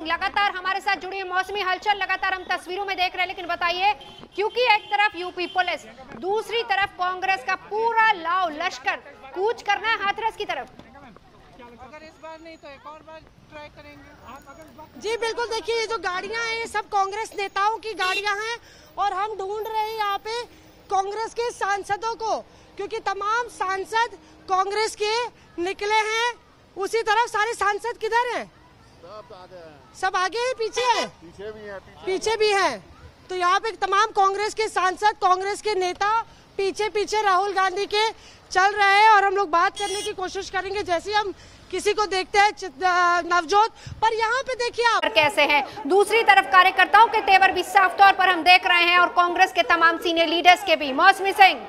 लगातार हमारे साथ जुड़ी है मौसमी हलचल लगातार हम तस्वीरों में देख रहे हैं, लेकिन बताइए, क्योंकि एक तरफ यूपी पुलिस, दूसरी तरफ कांग्रेस का पूरा लाव लश्कर कूच करना है हाथरस की तरफ। अगर इस बार नहीं तो एक और बार ट्राई करेंगे। जी बिल्कुल, देखिए ये जो गाड़ियां हैं ये सब कांग्रेस नेताओं की गाड़ियां हैं और हम ढूंढ रहे हैं यहाँ पे कांग्रेस के सांसदों को, क्योंकि तमाम सांसद कांग्रेस के निकले हैं। उसी तरफ सारे सांसद किधर हैं? सब आगे हैं, पीछे हैं? पीछे भी हैं। तो यहाँ पे तमाम कांग्रेस के सांसद, कांग्रेस के नेता पीछे पीछे राहुल गांधी के चल रहे हैं और हम लोग बात करने की कोशिश करेंगे जैसे हम किसी को देखते हैं नवजोत। पर यहाँ पे देखिए आप कैसे हैं, दूसरी तरफ कार्यकर्ताओं के तेवर भी साफ तौर पर हम देख रहे हैं और कांग्रेस के तमाम सीनियर लीडर्स के भी। मौसमी सिंह,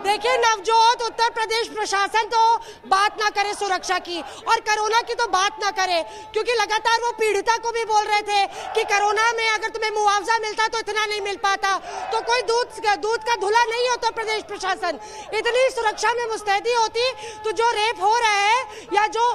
देखिए नवजोत, उत्तर प्रदेश प्रशासन तो बात ना करे सुरक्षा की और कोरोना की तो बात ना करे, क्योंकि लगातार वो पीड़िता को भी बोल रहे थे कि कोरोना में अगर तुम्हें मुआवजा मिलता तो इतना नहीं मिल पाता, तो कोई दूध का धुला नहीं होता। प्रदेश प्रशासन इतनी सुरक्षा में मुस्तैदी होती तो जो रेप हो रहा है या जो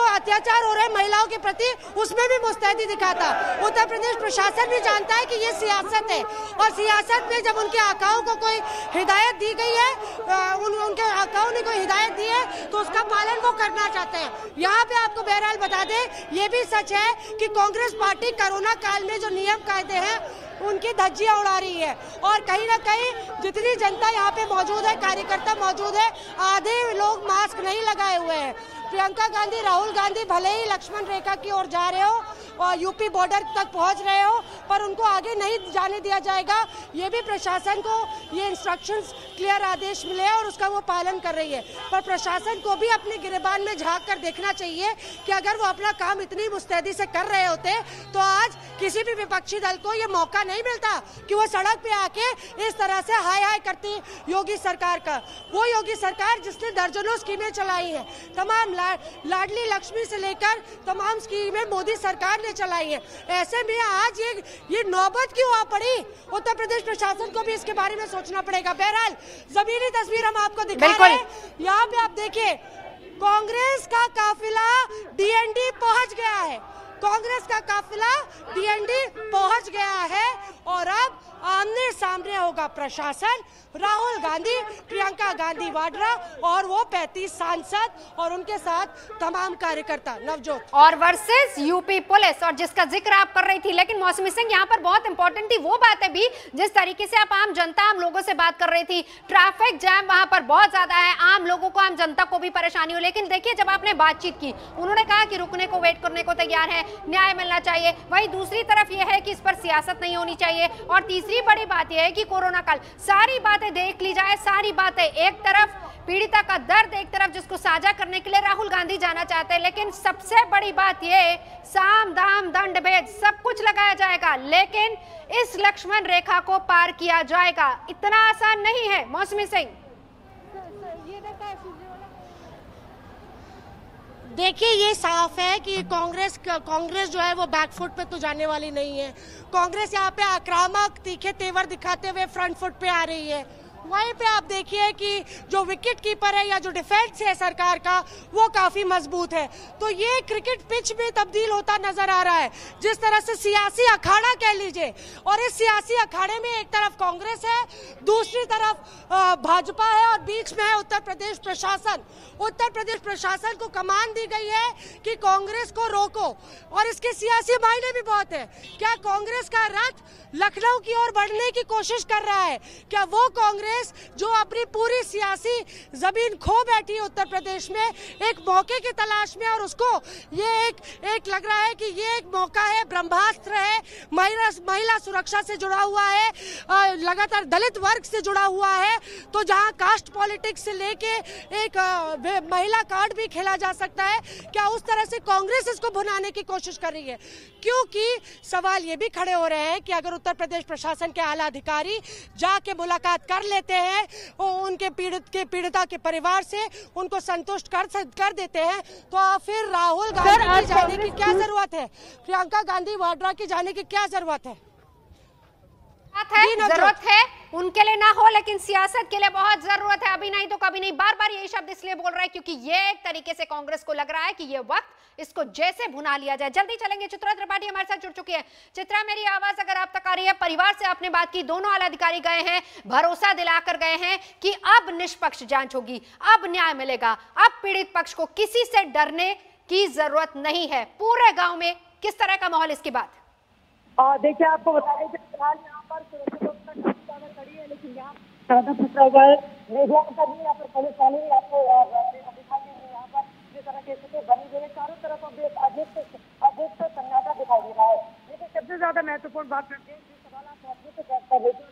अत्याचार हो रहे हैं महिलाओं के प्रति, उसमें भी मुस्तैदी दिखाता। उत्तर प्रदेश प्रशासन भी जानता है कि ये सियासत है और सियासत में जब उनके आकाओं को कोई हिदायत दी गई है, उनके आकाओं ने कोई हिदायत दी है तो उसका पालन वो करना चाहते हैं। यहाँ पे आपको बहरहाल बता दें, ये भी सच है कि कांग्रेस पार्टी कोरोना काल में जो नियम कायदे हैं उनकी धज्जियां उड़ा रही है और कहीं ना कहीं जितनी जनता यहाँ पे मौजूद है, कार्यकर्ता मौजूद है, आधे लोग मास्क नहीं लगाए हुए हैं। प्रियंका गांधी, राहुल गांधी भले ही लक्ष्मण रेखा की ओर जा रहे हो और यूपी बॉर्डर तक पहुंच रहे हो, पर उनको आगे नहीं जाने दिया जाएगा। ये भी प्रशासन को ये इंस्ट्रक्शंस, क्लियर आदेश मिले और उसका वो पालन कर रही है। पर प्रशासन को भी अपने गिरेबान में झांक कर देखना चाहिए कि अगर वो अपना काम इतनी मुस्तैदी से कर रहे होते तो आज किसी भी विपक्षी दल को ये मौका नहीं मिलता कि वो सड़क पे आके इस तरह से हाय हाय करती योगी सरकार का। वो योगी सरकार जिसने दर्जनों स्कीमें चलाई है, तमाम लाडली लक्ष्मी से लेकर तमाम स्कीमें मोदी सरकार ने चलाई है। ऐसे में आज ये नौबत क्यों आ पड़ी? उत्तर प्रदेश प्रशासन को भी इसके बारे में सोचना पड़ेगा। बहरहाल जमीनी तस्वीर हम आपको दिखा रहे हैं। यहाँ पे आप देखिए कांग्रेस का काफिला डीएनडी पहुंच गया है। कांग्रेस का काफिला डीएनडी पहुंच गया है और अब आमने सामने होगा प्रशासन, राहुल गांधी, प्रियंका गांधी वाड्रा और वो 35 सांसद और उनके साथ तमाम कार्यकर्ता। नवजोत और वर्सेस यूपी पुलिस, और जिसका जिक्र आप कर रही थी, लेकिन मौसमी सिंह यहाँ पर बहुत इंपॉर्टेंट थी वो बातें भी जिस तरीके से आप आम जनता, आम लोगों से बात कर रही थी। ट्रैफिक जैम वहां पर बहुत ज्यादा है, आम लोगों को, आम जनता को भी परेशानी हो। लेकिन देखिए, जब आपने बातचीत की, उन्होंने कहा कि रुकने को, वेट करने को तैयार है, न्याय मिलना चाहिए। वहीं दूसरी तरफ यह है कि इस पर सियासत नहीं होनी चाहिए। और तीसरी बड़ी बात यह है कि कोरोना काल, सारी बातें देख ली जाए, सारी बातें एक तरफ, पीड़िता का दर्द एक तरफ, जिसको साझा करने के लिए राहुल गांधी जाना चाहते हैं, लेकिन सबसे बड़ी बात यह, साम दाम दंड भेद सब कुछ लगाया जाएगा, लेकिन इस लक्ष्मण रेखा को पार किया जाएगा। इतना आसान नहीं है। मौसमी सिंह, देखिए ये साफ है कि कांग्रेस जो है वो बैकफुट पे तो जाने वाली नहीं है। कांग्रेस यहाँ पे आक्रामक, तीखे तेवर दिखाते हुए फ्रंट फुट पे आ रही है। वहीं पे आप देखिए कि जो विकेट कीपर है या जो डिफेंस है सरकार का, वो काफी मजबूत है। तो ये क्रिकेट पिच में तब्दील होता नजर आ रहा है, जिस तरह से सियासी अखाड़ा कह लीजिए। और इस सियासी अखाड़े में एक तरफ कांग्रेस है, दूसरी तरफ भाजपा है और बीच में है उत्तर प्रदेश प्रशासन। उत्तर प्रदेश प्रशासन को कमान दी गई है कि कांग्रेस को रोको, और इसके सियासी मायने भी बहुत है। क्या कांग्रेस का रथ लखनऊ की ओर बढ़ने की कोशिश कर रहा है? क्या वो कांग्रेस जो अपनी पूरी सियासी जमीन खो बैठी है उत्तर प्रदेश में, एक मौके की तलाश में, और उसको ये एक लग रहा है कि ये एक मौका है, ब्रह्मास्त्र है, महिला सुरक्षा से जुड़ा हुआ है, लगातार दलित वर्ग से जुड़ा हुआ है। तो जहां कास्ट पॉलिटिक्स से लेके एक महिला कार्ड भी खेला जा सकता है, क्या उस तरह से कांग्रेस इसको भुनाने की कोशिश कर रही है? क्योंकि सवाल ये भी खड़े हो रहे हैं कि अगर उत्तर प्रदेश प्रशासन के आला अधिकारी जाके मुलाकात कर लेते हैं उनके पीड़िता के परिवार से, उनको संतुष्ट कर देते हैं, तो फिर राहुल गांधी की जाने की क्या जरूरत है? प्रियंका गांधी वाड्रा की जाने की क्या जरूरत है? जरूरत है उनके लिए ना हो, लेकिन सियासत के लिए बहुत जरूरत है। अभी नहीं तो कभी नहीं। बार बार यही शब्द इसलिए बोल रहा है क्योंकि ये एक तरीके से कांग्रेस को लग रहा है कि ये वक्त इसको जैसे भुना लिया जाए। जल्दी चलेंगे, चित्रा त्रिपाठी हमारे साथ जुड़ चुकी है। चित्रा, मेरी आवाज अगर आप तक आ रही है, परिवार से आपने बात की, दोनों आला अधिकारी गए हैं, भरोसा दिलाकर गए हैं कि अब निष्पक्ष जांच होगी, अब न्याय मिलेगा, अब पीड़ित पक्ष को किसी से डरने की जरूरत नहीं है। पूरे गांव में किस तरह का माहौल इसके बाद? देखिए, आपको बता दें कि फिलहाल यहाँ पर सुरक्षा व्यवस्था काफी ज्यादा कड़ी है, लेकिन यहाँ ज्यादा फंसा हुआ है मीडिया कर्मी, यहाँ पर पुलिस वाले, आपको अधिकारी यहाँ पर जिस तरह के स्थिति बनी हुई है, चारों तरफ अधिक सन्नाटा दिखाई दे रहा है। लेकिन सबसे ज्यादा महत्वपूर्ण बात करते हैं जो सवाल आप मौके से कर रहे थे,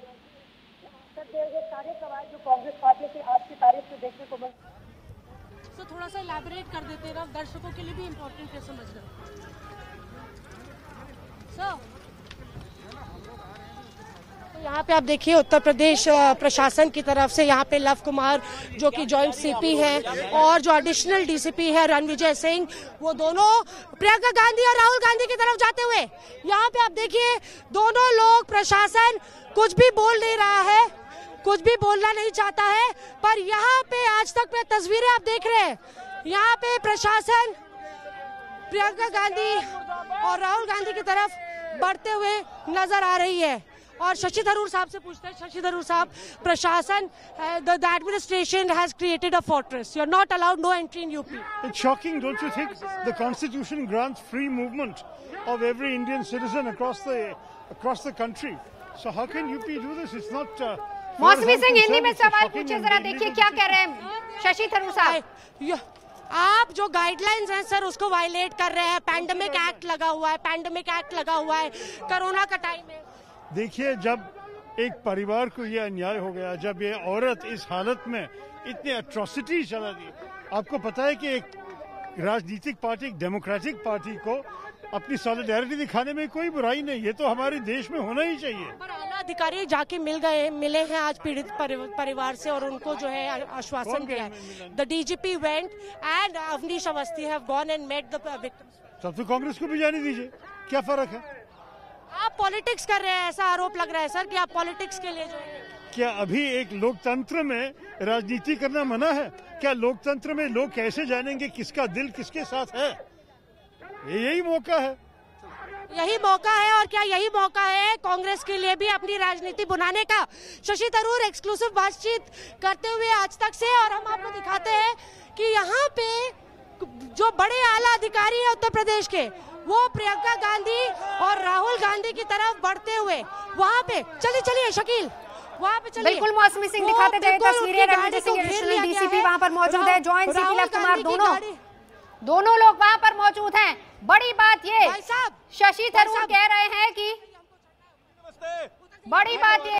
सारे सवाल जो कांग्रेस पार्टी की आज की तारीख से देखने को मिल, तो थोड़ा सा इलैबोरेट कर देते ना, दर्शकों के लिए भी इम्पोर्टेंट है समझना। तो यहाँ पे आप देखिए उत्तर प्रदेश प्रशासन की तरफ से यहाँ पे लव कुमार जो कि जॉइंट सीपी है और जो एडिशनल डीसीपी है रणविजय सिंह, वो दोनों प्रियंका गांधी और राहुल गांधी की तरफ जाते हुए यहाँ पे आप देखिए दोनों लोग, प्रशासन कुछ भी बोल नहीं रहा है, कुछ भी बोलना नहीं चाहता है, पर यहाँ पे आज तक में तस्वीरें आप देख रहे हैं, यहाँ पे प्रशासन प्रियंका गांधी और राहुल गांधी की तरफ बढ़ते हुए नजर आ रही है। और शशि थरूर साहब से पूछते हैं, शशि थरूर साहब, प्रशासन, the administration has created a fortress. You are not allowed no entry in UP. It's shocking, don't you think? The Constitution grants free movement of every Indian citizen across the country. So how can UP do this? It's not. मौसमी सिंह हिंदी में सवाल पूछे, जरा देखिए क्या कह रहे हैं शशि थरूर साहब। आप जो गाइडलाइंस हैं सर उसको वायलेट कर रहे हैं। पैंडेमिक एक्ट लगा हुआ है, कोरोना का टाइम है। देखिए, जब एक परिवार को ये अन्याय हो गया, जब ये औरत इस हालत में इतने अट्रॉसिटी चला दी, आपको पता है कि एक राजनीतिक पार्टी, एक डेमोक्रेटिक पार्टी को अपनी सॉलिडेरिटी दिखाने में कोई बुराई नहीं, ये तो हमारे देश में होना ही चाहिए। पर आला अधिकारी जाके मिले हैं आज पीड़ित परिवार से और उनको जो है आश्वासन दिया है। The DGP went and Avanish Awasthi have gone and met the victims. तब तो कांग्रेस को भी जाने दीजिए, क्या फर्क है? आप पॉलिटिक्स कर रहे हैं, ऐसा आरोप लग रहा है सर कि आप पॉलिटिक्स के लिए जो है। क्या अभी एक लोकतंत्र में राजनीति करना मना है? क्या लोकतंत्र में लोग कैसे जानेंगे किसका दिल किसके साथ है? यही मौका है, यही मौका है। और क्या यही मौका है कांग्रेस के लिए भी अपनी राजनीति बुनाने का? शशि थरूर एक्सक्लूसिव बातचीत करते हुए आज तक से, और हम आपको दिखाते हैं कि यहाँ पे जो बड़े आला अधिकारी है उत्तर प्रदेश के, वो प्रियंका गांधी और राहुल गांधी की तरफ बढ़ते हुए वहाँ पे चलिए शकील, वहाँ पे चलिए। बिल्कुल मौसमी सिंह दिखाते जाए तस्वीरें। रणविजय सिंह एडिशनल डीसीपी वहाँ पर मौजूद है, जॉइंट सीपी लव कुमार, दोनों लोग वहाँ पर मौजूद हैं। बड़ी बात ये शशि थरूर कह रहे हैं कि बड़ी बात ये